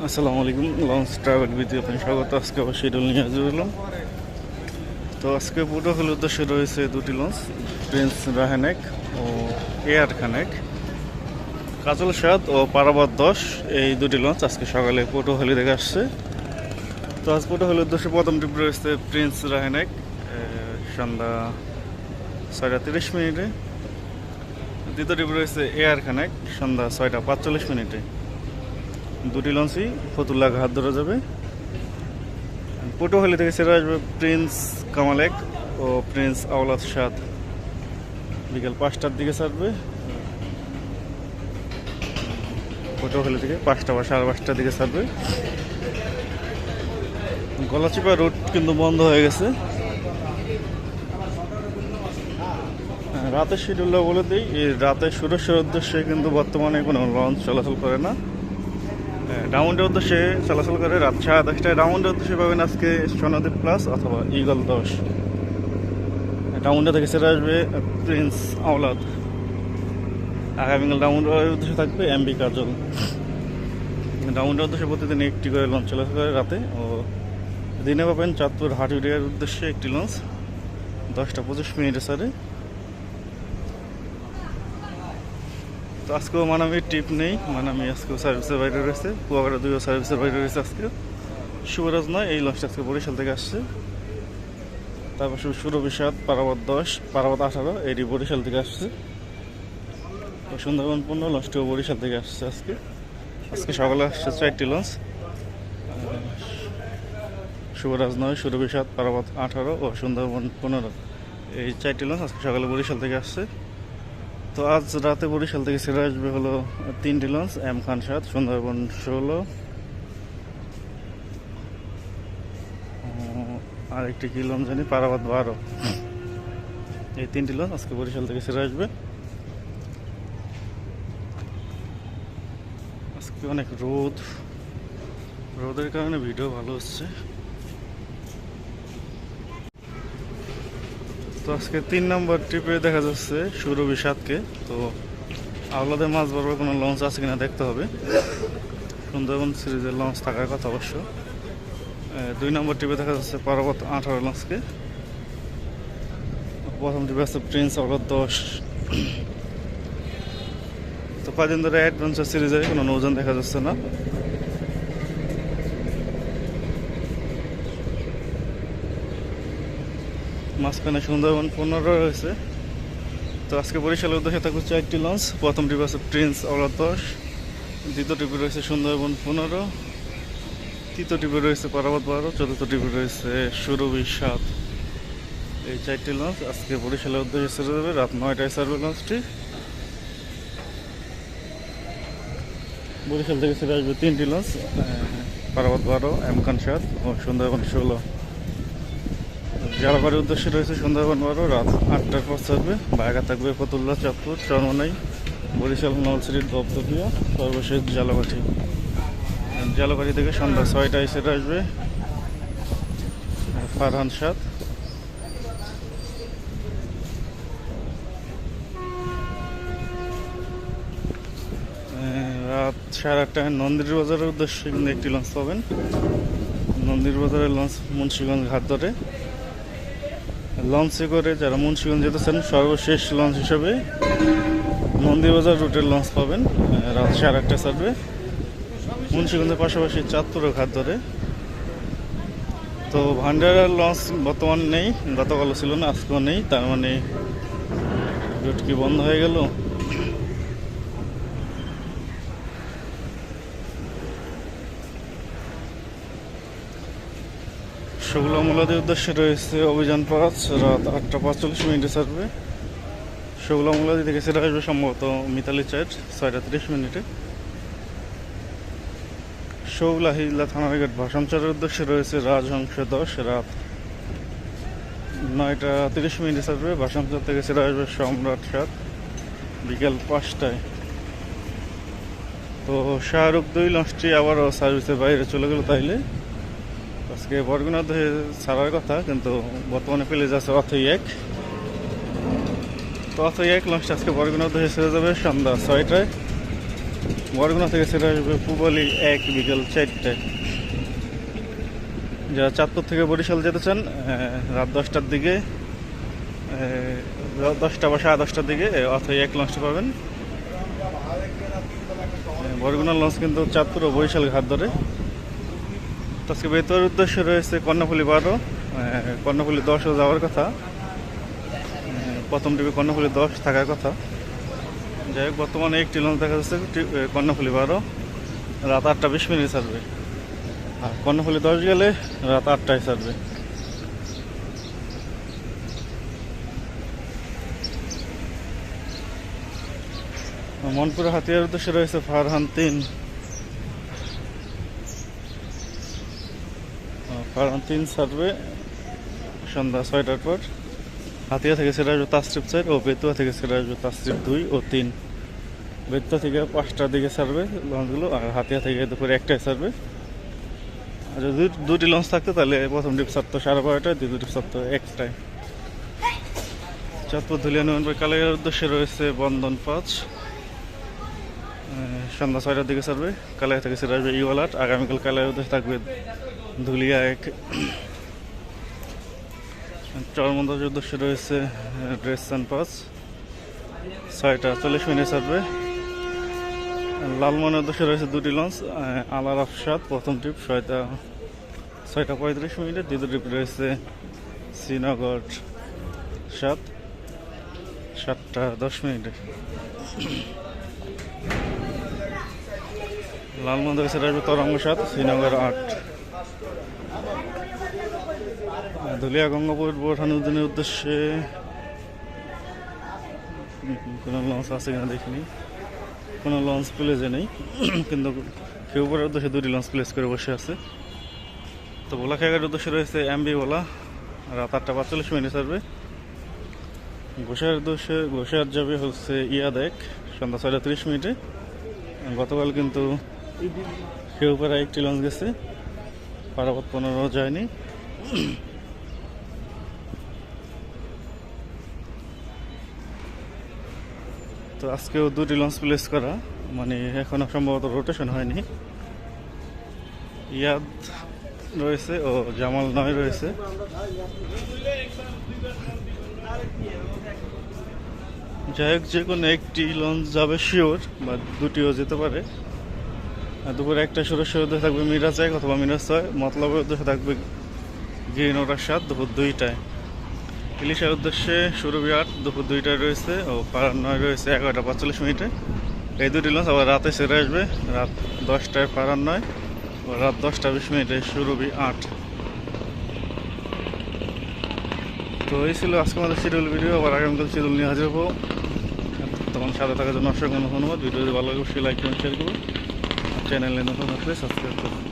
আসসালামু আলাইকুম। Launch travel বিতে আপনার স্বাগত। আজকে আবার শিডিউল নিয়ে হাজির হলাম। তো আজকে পটুয়াখালীর উদ্দেশ্যে রয়েছে দুটি লঞ্চ, প্রিন্স রাহানেক ও এয়ার খানেক। কাজল সাদ ও পারাবাদ 10 এই দুটি লঞ্চ আজকে সকালে পটুয়াখালী থেকে আসছে। তো আজ পটুয়াখালীর উদ্দেশ্যে প্রথম ট্রিপ রয়েছে প্রিন্স রাহানেক সন্ধ্যা 6:30 দ্বিতীয় ট্রিপ রয়েছে এয়ার খানেক সন্ধ্যা 6:45। দুটি লঞ্চই ফতুল্লা ঘাট ধরে যাবে। পটুয়াখালী থেকে ছেড়ে আসবে প্রিন্স কামালেক ও প্রিন্স আওলাদ সাদ, বিকেল 5টার দিকে ছাড়বে। পটুয়াখালী থেকে 5টা বা 5:30টার দিকে ছাড়বে। গলাচিপা রুট কিন্তু বন্ধ হয়ে গেছে। রাতের শিডিউলটা বলে দিই, এই রাতে সুরেশের উদ্দেশ্যে কিন্তু বর্তমানে কোনো লঞ্চ চলাচল করে না। ডাউনটার উদ্দেশ্যে চলাচল করে রাত 10:30টায়। ডাউনটার উদ্দেশ্যে পাবেন আজকে সোনাদ্বীপ প্লাস অথবা ইগল 10। ডাউনটা থেকে ছেড়ে আসবে প্রিন্স আওলাদ। আগামীকাল ডাউনটার উদ্দেশ্যে থাকবে এমবি কাজল। ডাউনটার উদ্দেশ্যে প্রতিদিন একটি করে লঞ্চ চলাচল করে রাতে, ও দিনে পাবেন চাঁদপুর হাটুরিয়ার উদ্দেশ্যে একটি লঞ্চ 10:25 সারে। তো আজকেও মানামির ট্রিপ নেই, মানামি আজকেও সার্ভিসের বাইরে রয়েছে। কুয়াকাটা 2 সার্ভিসের বাইরে রয়েছে আজকে। শুভরাজ নয়, এই লঞ্চটা আজকে বরিশাল থেকে আসছে। তারপর সুরভি সাদ, পারাবাদ 10, পারাবাদ 18 এটি বরিশাল থেকে আসছে। তো সুন্দরবন 15 লঞ্চটিও বরিশাল থেকে আসছে আজকে। আজকে সকালে আসছে 4টি লঞ্চ, শুভরাজ নয়, সুরভি সাদ, পারাবাদ 18 ও সুন্দরবন 15। এই 4টি লঞ্চ আজকে সকালে বরিশাল থেকে আসছে। তো আজ রাতে বরিশাল থেকে ছেড়ে আসবে হলো 3টি লঞ্চ, এম খান সাদ, সুন্দরবন 16 আর একটি কি লঞ্চ জানি পারাবাদ 12। এই 3টি লঞ্চ আজকে বরিশাল থেকে ছেড়ে আসবে। আজকে অনেক রোদের কারণে ভিডিও ভালো হচ্ছে। তো আজকে 3 নম্বর ট্রিপে দেখা যাচ্ছে সুরভি সাদকে। তো আওলাদের মাছ বরাবর কোনো লঞ্চ আছে কিনা দেখতে হবে। সুন্দরবন সিরিজের লঞ্চ থাকার কথা অবশ্য। 2 নম্বর ট্রিপে দেখা যাচ্ছে পারাবাদ 18 লঞ্চকে। প্রথম ট্রিপে আছে প্রিন্স আওলাদ 10। তো কদিন ধরে অ্যাডভেঞ্চার সিরিজে কোনো নৌযান দেখা যাচ্ছে না। মাঝখানে সুন্দরবন 15 রয়েছে। তো আজকে বরিশালের উদ্দেশ্যে থাকবে 4টি লঞ্চ। প্রথম ট্রিপে আছে প্রিন্স আওলাদ 10, দ্বিতীয় ট্রিপে রয়েছে সুন্দরবন 15, তৃতীয় ট্রিপে রয়েছে পারাবাদ 12, চতুর্থ ট্রিপে রয়েছে সুরভি সাদ। এই 4টি লঞ্চ আজকে বরিশালের উদ্দেশ্যে ছেড়ে যাবে। রাত 9টায় ছাড়বে লঞ্চটি। বরিশাল থেকে ছেড়ে আসবে 3টি লঞ্চ, পারাবাদ 12, এম খান সাদ ও সুন্দরবন 16। জালাবাড়ির উদ্দেশ্যে রয়েছে সুন্দরবন 12, রাত 8টার পর ছাড়বে। বায়গা থাকবে ফতুল্লা, চাঁদপুর, চরমনাই, বরিশাল, নলছিরির দপদপিয়া, সর্বশেষ জালাবাড়ি থেকে সন্ধ্যা 6টায় ছেড়ে আসবে ফারহান সাদ। রাত 8:30টায় নন্দীর বাজারের উদ্দেশ্যে কিন্তু একটি লঞ্চ পাবেন। নন্দীর বাজারের লঞ্চ মুন্সিগঞ্জ ঘাট ধরে। লঞ্চে করে যারা মুন্সিগঞ্জ যেতেছেন সর্বশেষ লঞ্চ হিসেবে নন্দীবাজার রুটের লঞ্চ পাবেন। রাত 8:30টায় ছাড়বে। মুন্সিগঞ্জের পাশাপাশি চাঁদপুরের ঘাট ধরে। তো ভান্ডারের লঞ্চ বর্তমান নেই, গতকালও ছিল না, আজকেও নেই। তার মানে রুট কি বন্ধ হয়ে গেল? শুক্লা মোলাদের উদ্দেশ্যে রয়েছে অভিযান 5, রাত 8:45 ছাড়বে। শুক্লা মোলাদি থেকে ছেড়ে আসবে সম্ভবত মিতালি চার্জ 6:30। শুক্লা হিজলা থানার ঘাট ভাষাঞ্চলের উদ্দেশ্যে রয়েছে রাজহংস 10, রাত 9:30 ছাড়বে। ভাষাঞ্চল থেকে ছেড়ে আসবে সম্রাট 7, বিকেল 5টায়। তো শাহরুখ 2 লঞ্চটি আবারও সার্ভিসের বাইরে চলে গেল। তাইলে আজকে বরগুনা ছাড়ার কথা, কিন্তু বর্তমানে পেলে যাচ্ছে অথই 1। তো অথই 1 লঞ্চটা আজকে বরগুনা ছেড়ে যাবে সন্ধ্যা 6টায়। বরগুনা থেকে ছেড়ে আসবে পুবালি 1 বিকেল 4টায়। যারা চাঁদপুর থেকে বরিশাল যেতে চান রাত 10টার দিকে, 10টা বা 10:30টার দিকে অথবা এক লঞ্চটা পাবেন। বরগুনা লঞ্চ কিন্তু চাঁদপুর ও বরিশাল ঘাট ধরে। তো আজকে বেতোয়ার উদ্দেশ্যে রয়েছে কর্ণফুলী 12, কর্ণফুলী 10ও যাওয়ার কথা। প্রথম ট্রিপে কর্ণফুলী 10 থাকার কথা। যাই হোক, বর্তমানে একটি লঞ্চ দেখা যাচ্ছে কর্ণফুলী 12 রাত 8:20 ছাড়বে, আর কর্ণফুলী 10 গেলে রাত 8টায় ছাড়বে। মনপুরা হাতিয়ার উদ্দেশ্যে রয়েছে ফারহান 3, ফারহান 3 ছাড়বে সন্ধ্যা 6টার পর। হাতিয়া থেকে ছেড়ে আসবে তাসরিফ 4 ও বেতুয়া থেকে ছেড়ে আসবে তাসরিফ 2 ও 3। বেতুয়া থেকে 5টার দিকে ছাড়বে লঞ্চগুলো, আর হাতিয়া থেকে দুপুরে 1টায় ছাড়বে। আর যদি দুটি লঞ্চ থাকতো তাহলে প্রথম ট্রিপ ছাড়তো 12:30টায়, দ্বিতীয় ট্রিপ ছাড়তো 1টায়। চাঁদপুর ধুলিয়া নয়নপুর কালাইয়ের উদ্দেশ্যে রয়েছে বন্ধন 5, সন্ধ্যা 6টার দিকে ছাড়বে। কালাই থেকে ছেড়ে আসবে ইওয়ালাট। আগামীকাল কালাইয়ের উদ্দেশ্যে থাকবে ধুলিয়া 1। চরমন্দাজের উদ্দেশ্যে রয়েছে ড্রেসন 5, 6:40 ছাড়বে। লালমনের উদ্দেশ্যে রয়েছে দুটি লঞ্চ, আলার আফসাদ প্রথম ট্রিপ 6:35, দ্বিতীয় ট্রিপ রয়েছে শ্রীনগর 7:10। লালমন থেকে ছেড়ে আসবে তরঙ্গ 7, শ্রীনগর 8। ধুলিয়া গঙ্গাপুর বোরহানুদ্দিনের উদ্দেশ্যে কোনো লঞ্চ আছে কিনা দেখিনি, কোনো লঞ্চ প্লেসে নেই, কিন্তু খেউপুরের উদ্দেশ্যে দুটি লঞ্চ প্লেস করে বসে আছে। তো ভোলা খেয়াঘাটের উদ্দেশ্যে রয়েছে এমবি ভোলা, রাত 8:45 ছাড়বে। ঘোষার যাবে হচ্ছে ইয়াদ 1, সন্ধ্যা 6:30। গতকাল কিন্তু খেউপাড়া একটি লঞ্চ গেছে, পারাবত 15 যায়নি। তো আজকেও দুটি লঞ্চ প্লেস করা, মানে এখনো সম্ভবত রোটেশন হয়নি। ইয়াদ রয়েছে ও জামাল 9 রয়েছে। যাই হোক, যে কোনো একটি লঞ্চ যাবে শিওর, বা দুটিও যেতে পারে। দুপুরে 1টায় সুরেশ্বর উদ্দেশ্যে থাকবে মিরাজ 1 অথবা মিরাজ 6। মতলবের উদ্দেশ্যে থাকবে গ্রিন ওরা 7 দুপুর 2টায়। ইলিশের উদ্দেশ্যে সুরভি 8 দুপুর 2টায় রয়েছে ও ফারহান 9 রয়েছে 11:45। এই দুটি লঞ্চ আবার রাতে ছেড়ে আসবে, রাত 10টায় ফারহান 9 ও রাত 10:20 সুরভি 8। তো এই ছিল আজকে আমাদের শিডিউল ভিডিও। আবার আগামীকাল শিডিউল নিয়ে হাজির হবো। তখন সাথে থাকার জন্য অসংখ্য ধন্যবাদ। ভিডিও যদি ভালো লাগে অবশ্যই লাইক করুন, শেয়ার করুন। চ্যানেলে নতুন থাকলে সাবস্ক্রাইব করুন।